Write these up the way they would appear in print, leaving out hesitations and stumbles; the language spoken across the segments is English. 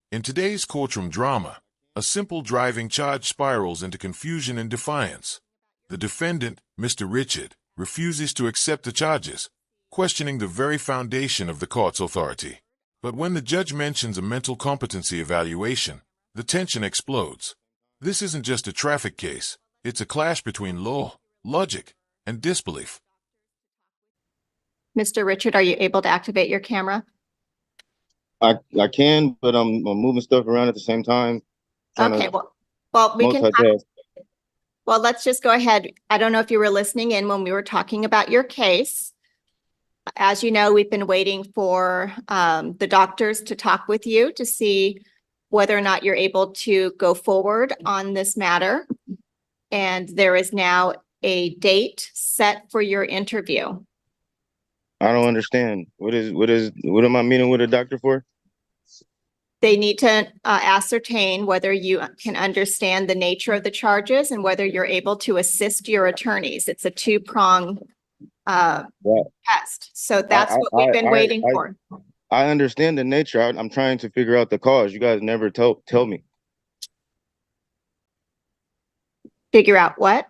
In today's courtroom drama, a simple driving charge spirals into confusion and defiance. The defendant, Mr. Richard, refuses to accept the charges, questioning the very foundation of the court's authority. But when the judge mentions a mental competency evaluation, the tension explodes. This isn't just a traffic case, it's a clash between law, logic, and disbelief. Mr. Richard, are you able to activate your camera? I can, but I'm moving stuff around at the same time. Okay, well, we can talk. Multitask. Well, let's just go ahead. I don't know if you were listening in when we were talking about your case. As you know, we've been waiting for the doctors to talk with you to see whether or not you're able to go forward on this matter. And there is now a date set for your interview. I don't understand. What am I meeting with a doctor for? They need to ascertain whether you can understand the nature of the charges and whether you're able to assist your attorneys. It's a two-prong test. So that's what we've been waiting for. I understand the nature. I'm trying to figure out the cause. You guys never tell me. Figure out what?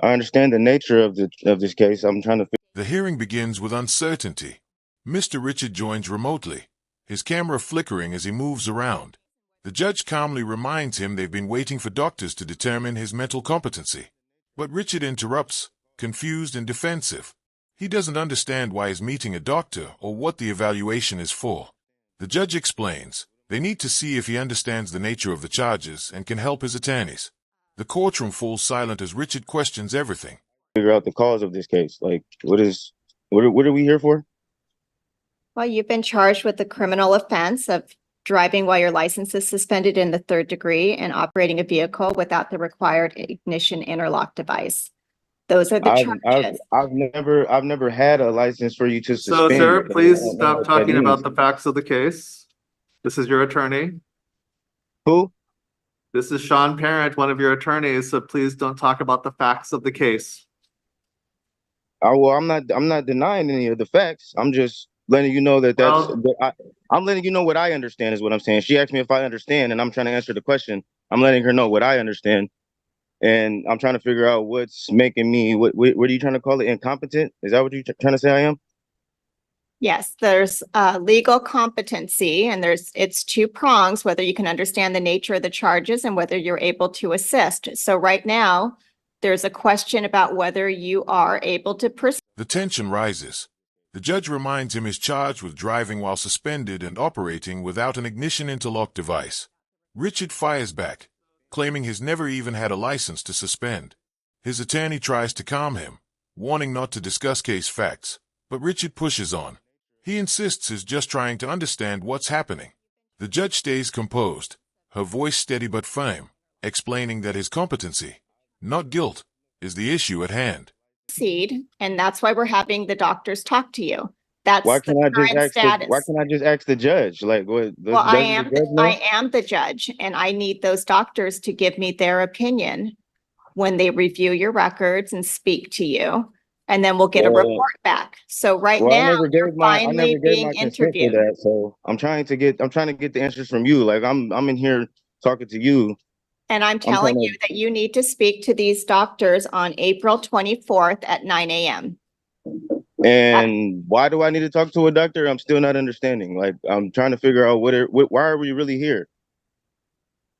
I understand the nature of this case. I'm trying to. The hearing begins with uncertainty. Mr. Richard joins remotely, his camera flickering as he moves around. The judge calmly reminds him they've been waiting for doctors to determine his mental competency. But Richard interrupts, confused and defensive. He doesn't understand why he's meeting a doctor or what the evaluation is for. The judge explains they need to see if he understands the nature of the charges and can help his attorneys. The courtroom falls silent as Richard questions everything. Figure out the cause of this case. Like, what are we here for? Well, you've been charged with the criminal offense of driving while your license is suspended in the third degree and operating a vehicle without the required ignition interlock device. Those are the charges. I've never had a license for you to suspend. So, sir, please stop talking about the facts of the case. This is your attorney. Who? This is Sean Parent, one of your attorneys, so please don't talk about the facts of the case. Well, I'm not denying any of the facts. I'm just letting you know I'm letting you know what I understand is what I'm saying. She asked me if I understand, and I'm trying to answer the question. I'm letting her know what I understand, and I'm trying to figure out what's making me. What are you trying to call it? Incompetent? Is that what you're trying to say I am? Yes, there's legal competency, and it's two prongs, whether you can understand the nature of the charges and whether you're able to assist. So right now, there's a question about whether you are able to proceed. The tension rises. The judge reminds him he's charged with driving while suspended and operating without an ignition interlock device. Richard fires back, claiming he's never even had a license to suspend. His attorney tries to calm him, warning not to discuss case facts, but Richard pushes on. He insists he's just trying to understand what's happening. The judge stays composed, her voice steady but firm, explaining that his competency, not guilt, is the issue at hand. And that's why we're having the doctors talk to you. That's why can't the I just current ask status. why can't I just ask the judge? Like, what? Well, I am the judge, and I need those doctors to give me their opinion when they review your records and speak to you, and then we'll get a report back. So now you're finally being interviewed. That, so I'm trying to get the answers from you. Like I'm in here talking to you. And I'm telling you that you need to speak to these doctors on April 24th at 9 a.m. And why do I need to talk to a doctor? I'm still not understanding. Like, I'm trying to figure out why are we really here?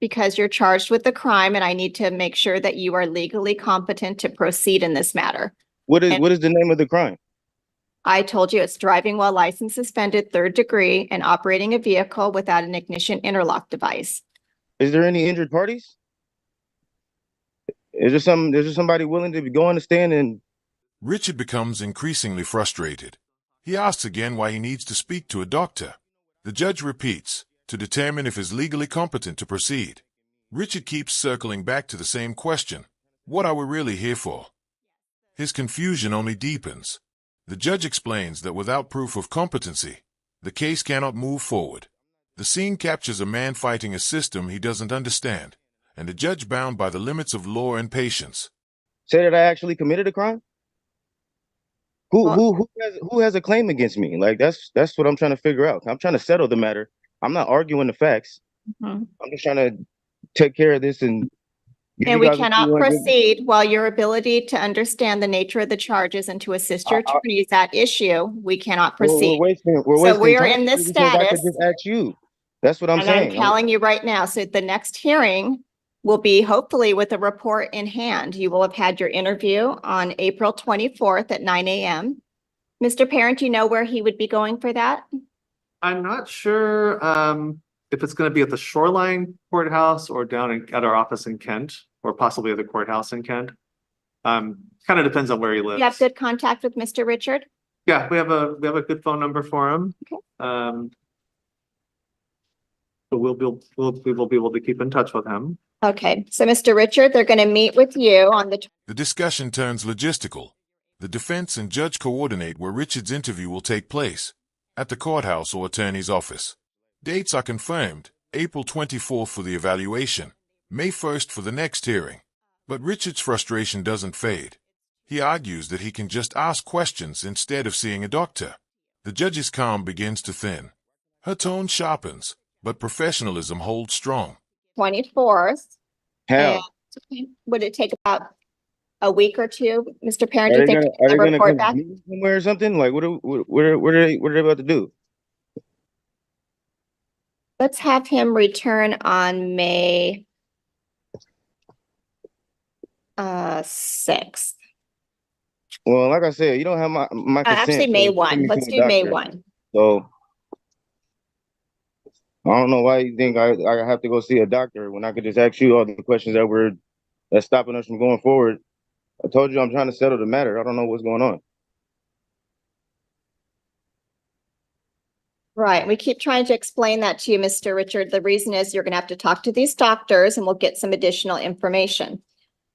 Because you're charged with the crime, and I need to make sure that you are legally competent to proceed in this matter. What is the name of the crime? I told you it's driving while license suspended, third degree, and operating a vehicle without an ignition interlock device. Is there any injured parties? Is there somebody willing to go on the stand and... Richard becomes increasingly frustrated. He asks again why he needs to speak to a doctor. The judge repeats, to determine if he's legally competent to proceed. Richard keeps circling back to the same question. What are we really here for? His confusion only deepens. The judge explains that without proof of competency, the case cannot move forward. The scene captures a man fighting a system he doesn't understand, and a judge bound by the limits of law and patience. Say that I actually committed a crime? Who has a claim against me? Like that's what I'm trying to figure out. I'm trying to settle the matter. I'm not arguing the facts. Mhm. I'm just trying to take care of this and give And you we guys what you cannot want to give me. proceed while your ability to understand the nature of the charges and to assist your attorney is at issue. We cannot We're proceed. we're So wasting we are time in this because I could status. just ask you. That's what I'm And I'm saying. telling you right now, so the next hearing will be hopefully with a report in hand. You will have had your interview on April 24th at 9 a.m. Mr. Parent, you know where he would be going for that? I'm not sure if it's going to be at the Shoreline Courthouse or at our office in Kent, or possibly at the courthouse in Kent. Kind of depends on where he lives. You have good contact with Mr. Richard? Yeah, we have a good phone number for him. Okay. So we will be able to keep in touch with him. Okay, so Mr. Richard, they're going to meet with you on the The discussion turns logistical. The defense and judge coordinate where Richard's interview will take place, at the courthouse or attorney's office. Dates are confirmed, April 24th for the evaluation, May 1st for the next hearing. But Richard's frustration doesn't fade. He argues that he can just ask questions instead of seeing a doctor. The judge's calm begins to thin. Her tone sharpens, but professionalism holds strong. 24th. Hell, And would it take about a week or two, Mr. Parent, are do you they think, gonna to get the report come back? meet somewhere or something? Like what are they about to do? Let's have him return on May 6th. Well, like I said, you don't have my consent. Actually, May to send 1. me to Let's the do May doctor. 1. So I don't know why you think I have to go see a doctor when I could just ask you all the questions that's stopping us from going forward. I told you I'm trying to settle the matter. I don't know what's going on. Right. We keep trying to explain that to you, Mr. Richard. The reason is you're going to have to talk to these doctors and we'll get some additional information.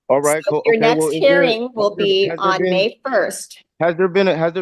All right, So cool. your Okay, next well, hearing will be has there on been May 1st. has there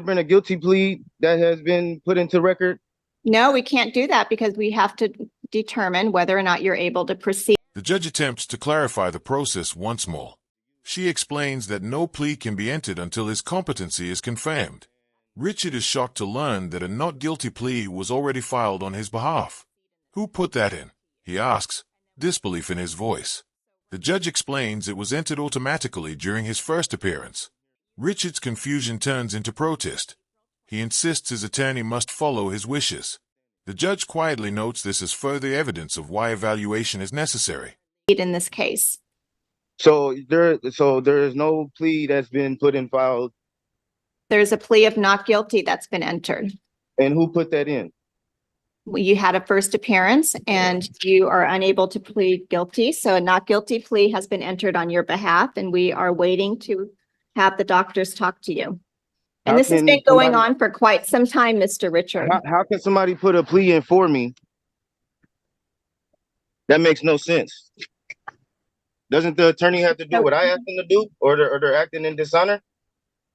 been a guilty plea that has been put into record? No, we can't do that because we have to determine whether or not you're able to proceed. The judge attempts to clarify the process once more. She explains that no plea can be entered until his competency is confirmed. Richard is shocked to learn that a not guilty plea was already filed on his behalf. Who put that in? He asks, disbelief in his voice. The judge explains it was entered automatically during his first appearance. Richard's confusion turns into protest. He insists his attorney must follow his wishes. The judge quietly notes this as further evidence of why evaluation is necessary. In this case. So there is no plea that's been put in filed. There's a plea of not guilty that's been entered. And who put that in? You had a first appearance and you are unable to plead guilty. So a not guilty plea has been entered on your behalf and we are waiting to have the doctors talk to you. And How this has can been going somebody- on for quite some time, Mr. Richard. How can somebody put a plea in for me? That makes no sense. Doesn't the attorney have to do what I ask them to do, or they're acting in dishonor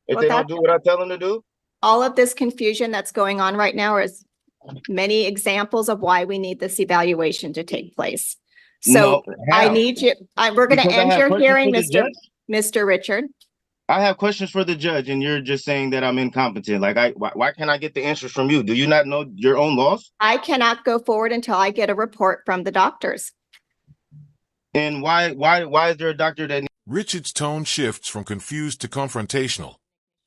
if Well, they don't do what I tell them to do? All of this confusion that's going on right now is many examples of why we need this evaluation to take place. So No, I how? need you, we're going to Because I end have your questions hearing, for the judge? Mr. Richard. I have questions for the judge, and you're just saying that I'm incompetent. Like, why can't I get the answers from you? Do you not know your own laws? I cannot go forward until I get a report from the doctors. And why is there a doctor that? Richard's tone shifts from confused to confrontational.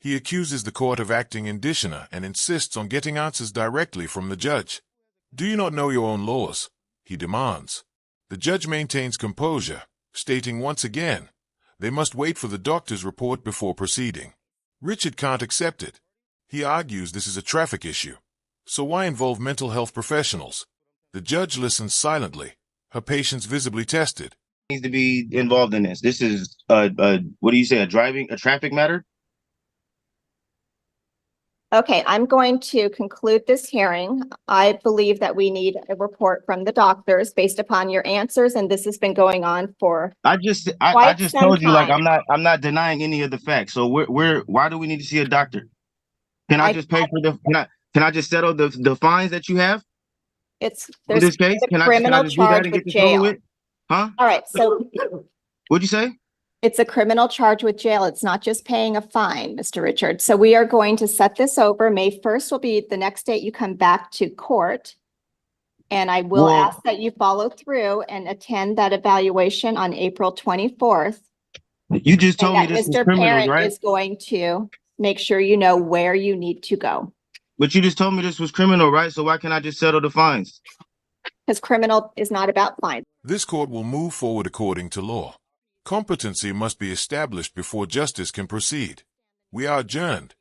He accuses the court of acting in dishonor and insists on getting answers directly from the judge. Do you not know your own laws? He demands. The judge maintains composure, stating once again, they must wait for the doctor's report before proceeding. Richard can't accept it. He argues this is a traffic issue. So why involve mental health professionals? The judge listens silently, her patience visibly tested. Needs to be involved in this. This is what do you say? A traffic matter? Okay, I'm going to conclude this hearing. I believe that we need a report from the doctors based upon your answers, and this has been going on for I just quite told you, like, some I'm not denying any of the facts. So why do we need to see a doctor? Can I just pay for can I just settle the fines that you have in there's this case? a Can I criminal just do that charge and with get this over jail. with? Huh? All right, so What'd you say? it's a criminal charge with jail. It's not just paying a fine, Mr. Richard. So we are going to set this over. May 1st will be the next date you come back to court. And I will Well- ask that you follow through and attend that evaluation on April 24th. You just And told me that this was Mr. criminal, Parent right? is going to make sure you know where you need to go. But you just told me this was criminal, right? So why can't I just settle the fines? Because criminal is not about fines. This court will move forward according to law. Competency must be established before justice can proceed. We are adjourned.